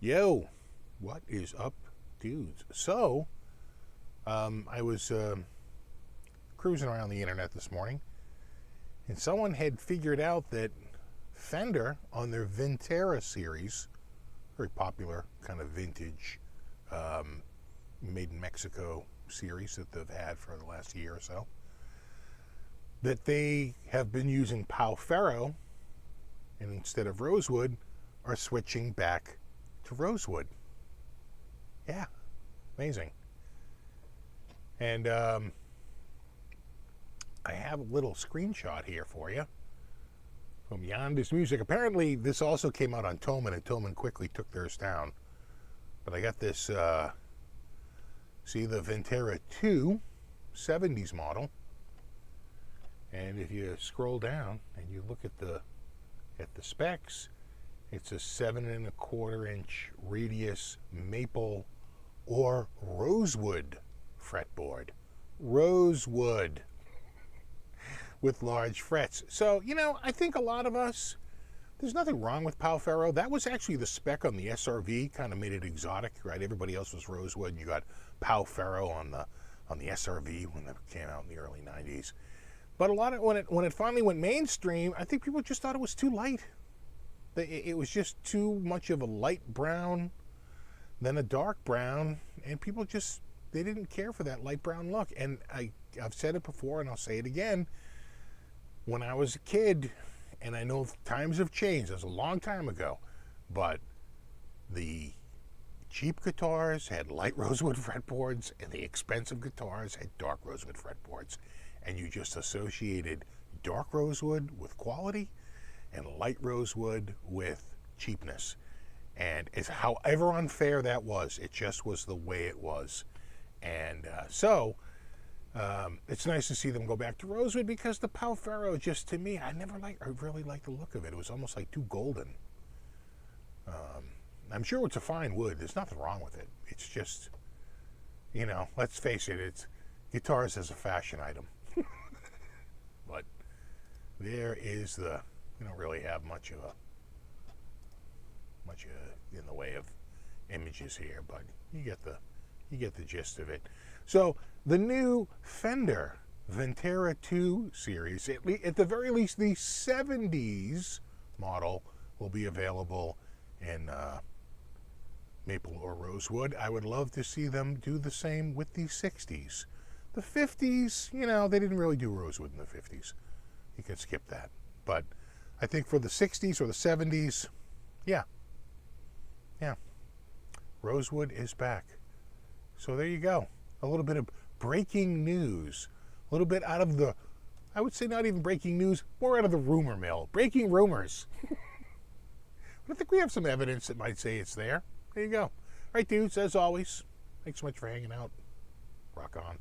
Yo, what is up, dudes? So, I was cruising around the internet this morning, and someone had figured out that Fender, on their Vintera series, very popular kind of vintage, made in Mexico series that they've had for the last year or so, that they have been using Pau Ferro, and instead of rosewood, are switching back to rosewood. Yeah, amazing. And I have a little screenshot here for you from Yonder's Music. Apparently, this also came out on Thomann, and Thomann quickly took theirs down. But I got this, see the Vintera 2 70s model. And if you scroll down and you look at the specs, it's a 7¼ inch radius maple or rosewood fretboard. Rosewood with large frets. So, I think a lot of us, there's nothing wrong with Pau Ferro. That was actually the spec on the SRV, kind of made it exotic, right? Everybody else was rosewood. You got Pau Ferro on the SRV when it came out in the early 90s. But a lot of when it finally went mainstream, I think people just thought it was too light. It was just too much of a light brown, then a dark brown, and people just, they didn't care for that light brown look. And I've said it before, and I'll say it again. When I was a kid, and I know times have changed, it was a long time ago, but the cheap guitars had light rosewood fretboards, and the expensive guitars had dark rosewood fretboards. And you just associated dark rosewood with quality and light rosewood with cheapness. And it's however unfair that was, it just was the way it was. And so it's nice to see them go back to rosewood, because the Pau Ferro, just to me, I really liked the look of it. It was almost like too golden. I'm sure it's a fine wood. There's nothing wrong with it. It's just, let's face it, it's guitars as a fashion item. But there is we don't really have much in the way of images here, but you get the gist of it. So the new Fender Vintera 2 series, at the very least the 70s model, will be available in maple or rosewood. I would love to see them do the same with the 60s. The 50s, they didn't really do rosewood in the 50s. You can skip that. But I think for the 60s or the 70s, yeah, rosewood is back. So there you go. A little bit of breaking news. A little bit out of the, I would say not even breaking news, more out of the rumor mill. Breaking rumors. But I think we have some evidence that might say it's there. There you go. All right, dudes, as always, thanks so much for hanging out. Rock on.